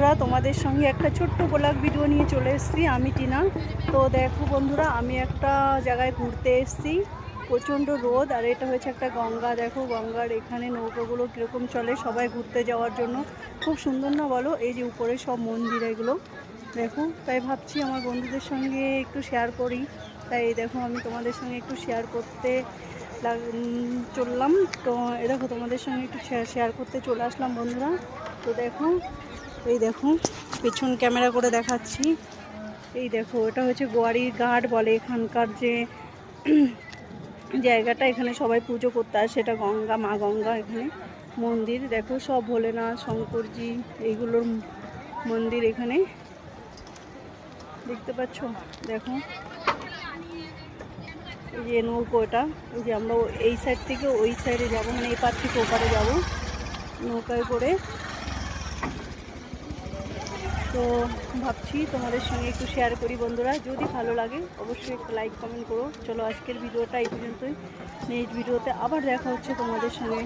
বন্ধুরা, তোমাদের সঙ্গে একটা ছোট্ট ব্লগ ভিডিও নিয়ে চলে এসেছি। আমি টিনা। তো দেখো বন্ধুরা, আমি একটা জায়গায় ঘুরতে এসেছি। প্রচণ্ড রোদ, আর এটা হচ্ছে একটা গঙ্গা। দেখো গঙ্গার এখানে নৌকাগুলো কীরকম চলে সবাই ঘুরতে যাওয়ার জন্য। খুব সুন্দর না বলো? এই যে উপরে সব মন্দির এগুলো দেখো। তাই ভাবছি আমার বন্ধুদের সঙ্গে একটু শেয়ার করি। তাই দেখো আমি তোমাদের সঙ্গে একটু শেয়ার করতে চললাম। তো এ দেখো তোমাদের সঙ্গে একটু শেয়ার করতে চলে আসলাম বন্ধুরা। তো দেখো, এই দেখো পেছন ক্যামেরা করে দেখাচ্ছি। এই দেখো, এটা হচ্ছে গোয়ারির ঘাট বলে এখানকার যে জায়গাটা। এখানে সবাই পুজো করতে আসে। সেটা গঙ্গা, মা গঙ্গা। এখানে মন্দির দেখো সব, ভোলেনাথ, শঙ্করজি, এইগুলোর মন্দির এখানে দেখতে পাচ্ছ। দেখো এই যে নৌকো, এটা এই যে আমরা এই সাইড থেকে ওই সাইডে যাবো, মানে এই পার থেকে ওপারে যাবো নৌকায় করে। তো ভাবছি তোমাদের সঙ্গে একটু শেয়ার করি বন্ধুরা। যদি ভালো লাগে অবশ্যই একটু লাইক কমেন্ট করো। চলো আজকের ভিডিওটা এই পর্যন্তই। নেক্সট ভিডিওতে আবার দেখা হচ্ছে তোমাদের সঙ্গে।